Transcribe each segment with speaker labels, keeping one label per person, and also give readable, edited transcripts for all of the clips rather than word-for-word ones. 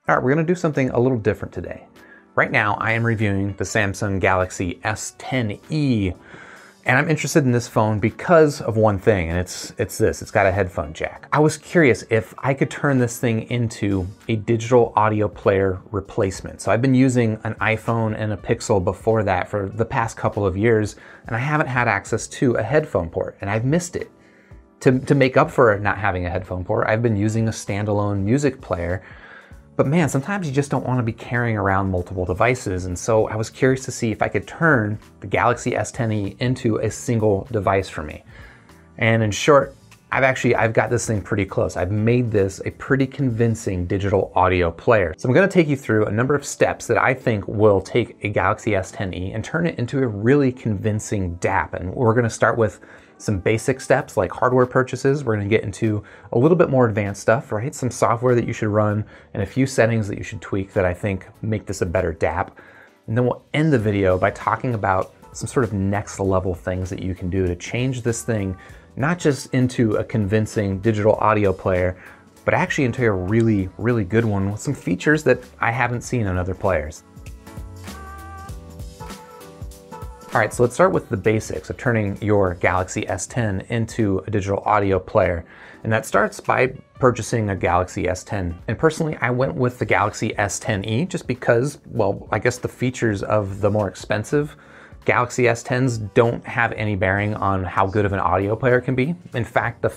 Speaker 1: All right, we're gonna do something a little different today. Right now, I am reviewing the Samsung Galaxy S10e, and I'm interested in this phone because of one thing, and it's this, it's got a headphone jack. I was curious if I could turn this thing into a digital audio player replacement. So I've been using an iPhone and a Pixel before that for the past couple of years, and I haven't had access to a headphone port, and I've missed it. To make up for not having a headphone port, I've been using a standalone music player. But man, sometimes you just don't want to be carrying around multiple devices. And so I was curious to see if I could turn the Galaxy S10e into a single device for me. And in short, I've got this thing pretty close. I've made this a pretty convincing digital audio player. So I'm going to take you through a number of steps that I think will take a Galaxy S10e and turn it into a really convincing DAP. And we're going to start with some basic steps like hardware purchases. We're going to get into a little bit more advanced stuff, right? Some software that you should run and a few settings that you should tweak that I think make this a better DAP. And then we'll end the video by talking about some sort of next level things that you can do to change this thing, not just into a convincing digital audio player, but actually into a really, really good one with some features that I haven't seen on other players. All right, so let's start with the basics of turning your Galaxy S10 into a digital audio player. And that starts by purchasing a Galaxy S10. And personally, I went with the Galaxy S10e just because, well, I guess the features of the more expensive Galaxy S10s don't have any bearing on how good of an audio player can be. In fact, the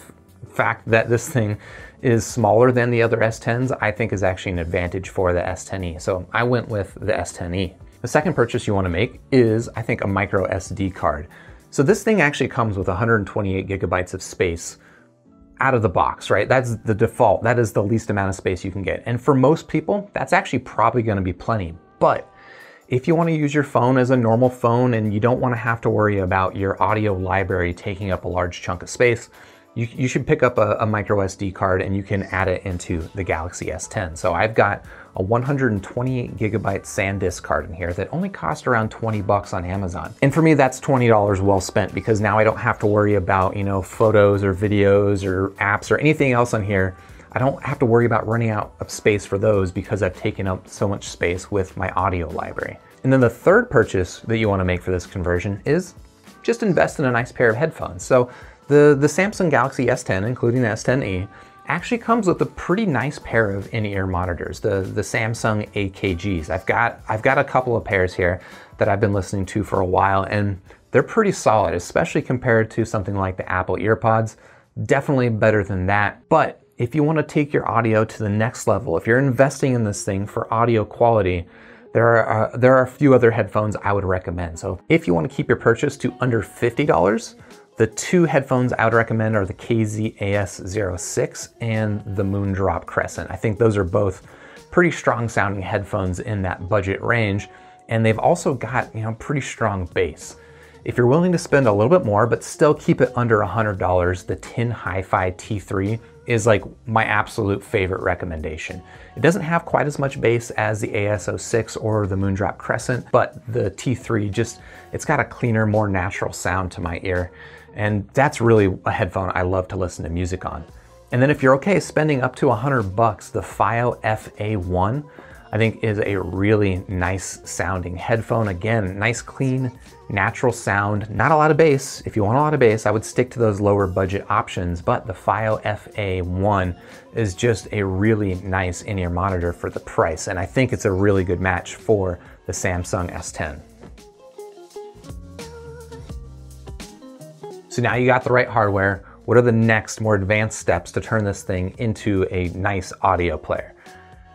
Speaker 1: fact that this thing is smaller than the other S10s, I think is actually an advantage for the S10e. So I went with the S10e. The second purchase you want to make is, I think, a micro SD card. So this thing actually comes with 128 gigabytes of space out of the box, right? That's the default. That is the least amount of space you can get. And for most people, that's actually probably going to be plenty. But if you want to use your phone as a normal phone and you don't want to have to worry about your audio library taking up a large chunk of space, you should pick up a micro SD card and you can add it into the Galaxy S10. So I've got a 128 gigabyte SanDisk card in here that only cost around 20 bucks on Amazon. And for me, that's $20 well spent because now I don't have to worry about, photos or videos or apps or anything else on here. I don't have to worry about running out of space for those because I've taken up so much space with my audio library. And then the third purchase that you want to make for this conversion is just invest in a nice pair of headphones. So the Samsung Galaxy S10, including the S10e, actually comes with a pretty nice pair of in-ear monitors, the Samsung AKGs. I've got a couple of pairs here that I've been listening to for a while, and they're pretty solid, especially compared to something like the Apple EarPods. Definitely better than that. But if you want to take your audio to the next level, if you're investing in this thing for audio quality, there are a few other headphones I would recommend. So if you want to keep your purchase to under $50, the two headphones I would recommend are the KZ-AS06 and the Moondrop Crescent. I think those are both pretty strong sounding headphones in that budget range, and they've also got, pretty strong bass. If you're willing to spend a little bit more but still keep it under $100, the Tin Hi-Fi T3 is like my absolute favorite recommendation. It doesn't have quite as much bass as the AS06 or the Moondrop Crescent, but the T3 it's got a cleaner, more natural sound to my ear. And that's really a headphone I love to listen to music on. And then if you're okay spending up to $100, the FiO FA1, I think is a really nice sounding headphone. Again, nice, clean, natural sound, not a lot of bass. If you want a lot of bass, I would stick to those lower budget options, but the FiO FA1 is just a really nice in-ear monitor for the price. And I think it's a really good match for the Samsung S10. So now you got the right hardware. What are the next more advanced steps to turn this thing into a nice audio player?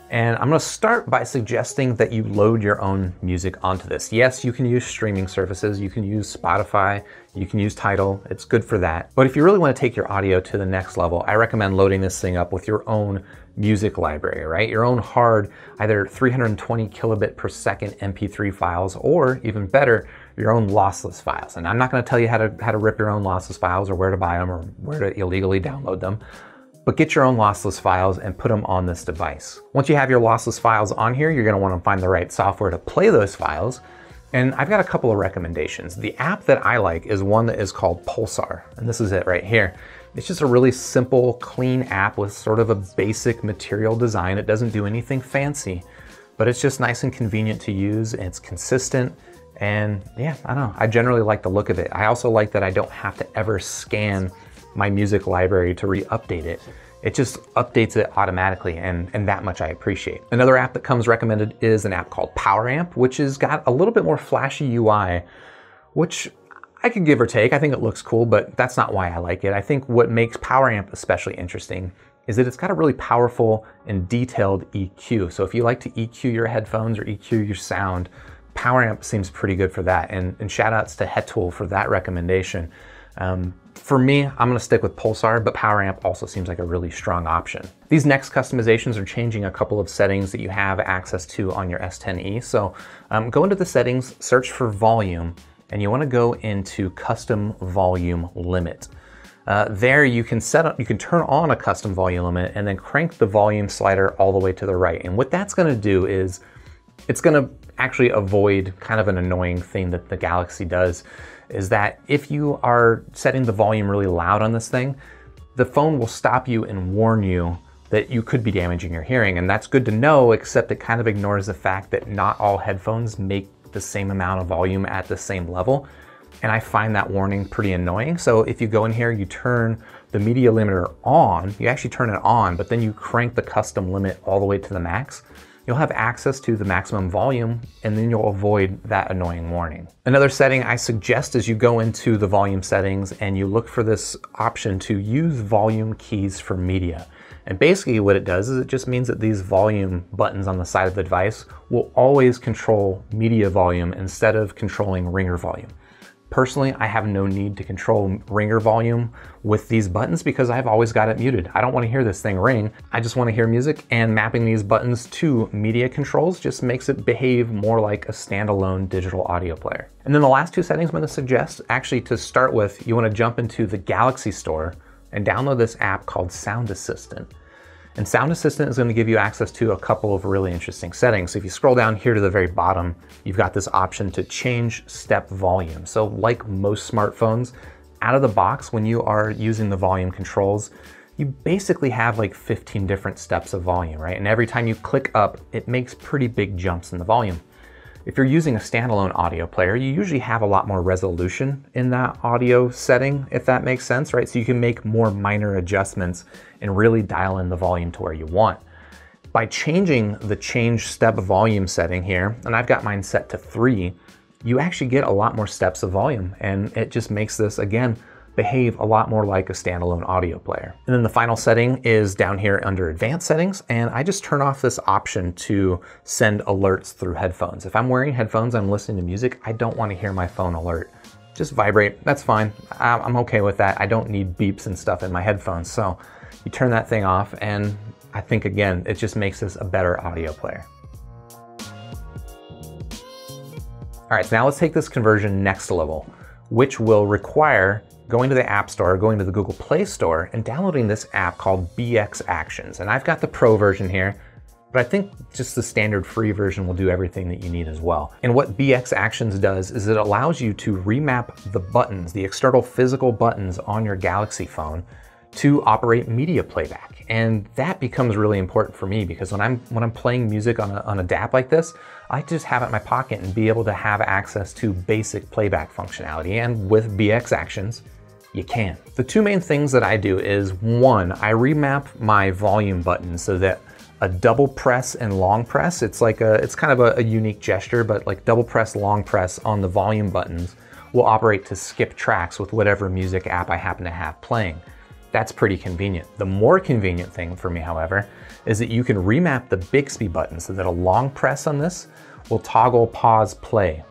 Speaker 1: And I'm gonna start by suggesting that you load your own music onto this. Yes, you can use streaming services, you can use Spotify, you can use Tidal, it's good for that. But if you really wanna take your audio to the next level, I recommend loading this thing up with your own music library, right? Your own hard, either 320 kilobit per second MP3 files, or even better, your own lossless files. And I'm not gonna tell you how to rip your own lossless files or where to buy them or where to illegally download them. But get your own lossless files and put them on this device. Once you have your lossless files on here, you're gonna wanna find the right software to play those files. And I've got a couple of recommendations. The app that I like is one that is called PULSAR, and this is it right here. It's just a really simple, clean app with sort of a basic material design. It doesn't do anything fancy, but it's just nice and convenient to use. And it's consistent. And yeah, I don't know, I generally like the look of it. I also like that I don't have to ever scan my music library to re-update it. It just updates it automatically, and that much I appreciate. Another app that comes recommended is an app called POWERAMP, which has got a little bit more flashy UI, which I could give or take. I think it looks cool, but that's not why I like it. I think what makes POWERAMP especially interesting is that it's got a really powerful and detailed EQ. So if you like to EQ your headphones or EQ your sound, POWERAMP seems pretty good for that, and shout outs to HeadTool for that recommendation. For me, I'm gonna stick with PULSAR, but POWERAMP also seems like a really strong option. These next customizations are changing a couple of settings that you have access to on your S10e. So go into the settings, search for volume, and you wanna go into custom volume limit. There you can turn on a custom volume limit and then crank the volume slider all the way to the right. And what that's gonna do is it's gonna actually avoid kind of an annoying thing that the Galaxy does, is that if you are setting the volume really loud on this thing, the phone will stop you and warn you that you could be damaging your hearing. And that's good to know, except it kind of ignores the fact that not all headphones make the same amount of volume at the same level. And I find that warning pretty annoying. So if you go in here, you turn the media limiter on, you actually turn it on, but then you crank the custom limit all the way to the max, you'll have access to the maximum volume, and then you'll avoid that annoying warning. Another setting I suggest is you go into the volume settings and you look for this option to use volume keys for media. And basically what it does is it just means that these volume buttons on the side of the device will always control media volume instead of controlling ringer volume. Personally, I have no need to control ringer volume with these buttons because I've always got it muted. I don't want to hear this thing ring. I just want to hear music, and mapping these buttons to media controls just makes it behave more like a standalone digital audio player. And then the last two settings I'm going to suggest, actually to start with, you want to jump into the Galaxy Store and download this app called Sound Assistant. And Sound Assistant is going to give you access to a couple of really interesting settings. So if you scroll down here to the very bottom, you've got this option to change step volume. So like most smartphones, out of the box, when you are using the volume controls, you basically have like 15 different steps of volume, right? And every time you click up, it makes pretty big jumps in the volume. If you're using a standalone audio player, you usually have a lot more resolution in that audio setting, if that makes sense, right? So you can make more minor adjustments and really dial in the volume to where you want. By changing the change step volume setting here, and I've got mine set to 3, you actually get a lot more steps of volume, and it just makes this, again, behave a lot more like a standalone audio player. And then the final setting is down here under advanced settings, and I just turn off this option to send alerts through headphones. If I'm wearing headphones, I'm listening to music, I don't want to hear my phone alert. Just vibrate, that's fine. I'm okay with that. I don't need beeps and stuff in my headphones. So you turn that thing off, and I think, again, it just makes this a better audio player. All right, so now let's take this conversion next level, which will require going to the App Store, going to the Google Play Store, and downloading this app called BXACTIONS. And I've got the Pro version here, but I think just the standard free version will do everything that you need as well. And what BXACTIONS does is it allows you to remap the buttons, the external physical buttons on your Galaxy phone, to operate media playback. And that becomes really important for me because when I'm playing music on a DAP like this, I just have it in my pocket and be able to have access to basic playback functionality. And with BXACTIONS, you can. The two main things that I do is, one, I remap my volume buttons so that a double press and long press, it's kind of a unique gesture, but like double press, long press on the volume buttons will operate to skip tracks with whatever music app I happen to have playing. That's pretty convenient. The more convenient thing for me, however, is that you can remap the BIXBY button so that a long press on this will toggle pause play.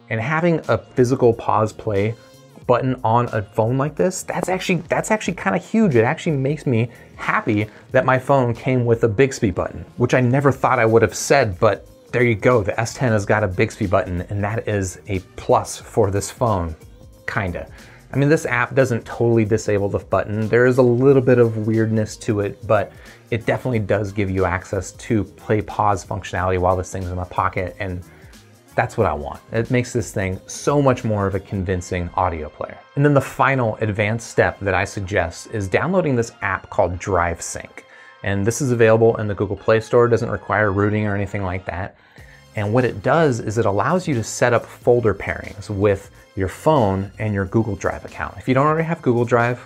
Speaker 1: And having a physical pause play button on a phone like this, that's actually kind of huge. It actually makes me happy that my phone came with a BIXBY button, which I never thought I would have said, but there you go. The S10 has got a BIXBY button, and that is a plus for this phone, kinda. I mean, this app doesn't totally disable the button. There is a little bit of weirdness to it, but it definitely does give you access to play pause functionality while this thing's in my pocket, and That's what I want. It makes this thing so much more of a convincing audio player. And then the final advanced step that I suggest is downloading this app called DRIVESYNC. And this is available in the Google Play Store. It doesn't require rooting or anything like that. And what it does is it allows you to set up folder pairings with your phone and your Google Drive account. If you don't already have Google Drive,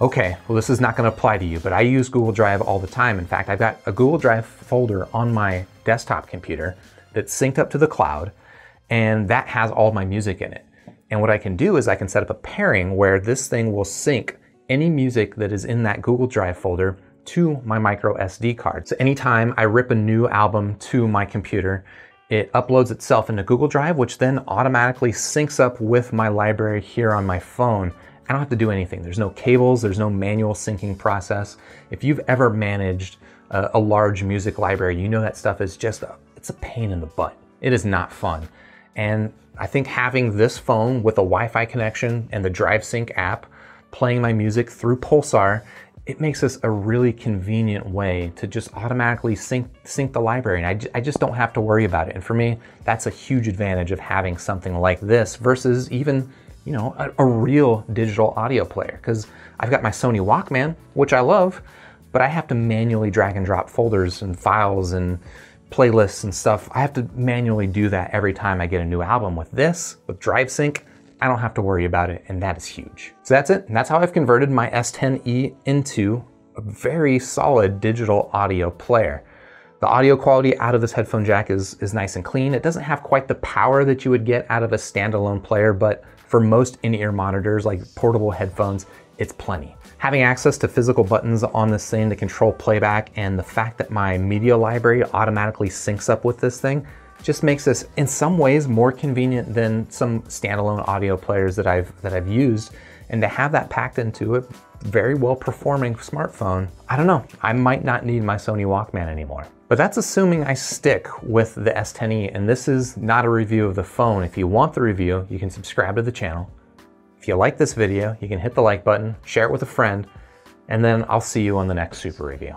Speaker 1: okay, well, this is not going to apply to you, but I use Google Drive all the time. In fact, I've got a Google Drive folder on my desktop computer that's synced up to the cloud, and that has all my music in it. And what I can do is I can set up a pairing where this thing will sync any music that is in that Google Drive folder to my micro SD card. So anytime I rip a new album to my computer, it uploads itself into Google Drive, which then automatically syncs up with my library here on my phone. I don't have to do anything. There's no cables, there's no manual syncing process. If you've ever managed a large music library, you know that stuff is just it's a pain in the butt. It is not fun. And I think having this phone with a Wi-Fi connection and the DRIVESYNC app playing my music through PULSAR, it makes this a really convenient way to just automatically sync the library. And I just don't have to worry about it. And for me, that's a huge advantage of having something like this versus even, you know, a real digital audio player. Because I've got my Sony Walkman, which I love, but I have to manually drag and drop folders and files and playlists and stuff. I have to manually do that every time I get a new album. With this, with DRIVESYNC, I don't have to worry about it, and that is huge. So that's it, and that's how I've converted my S10e into a very solid digital audio player. The audio quality out of this headphone jack is nice and clean. It doesn't have quite the power that you would get out of a standalone player, but for most in-ear monitors, like portable headphones, it's plenty. Having access to physical buttons on this thing to control playback, and the fact that my media library automatically syncs up with this thing, just makes this in some ways more convenient than some standalone audio players that I've used. And to have that packed into a very well performing smartphone, I don't know, I might not need my Sony Walkman anymore. But that's assuming I stick with the S10e, and this is not a review of the phone. If you want the review, you can subscribe to the channel. If you like this video, you can hit the like button, share it with a friend, and then I'll see you on the next super review.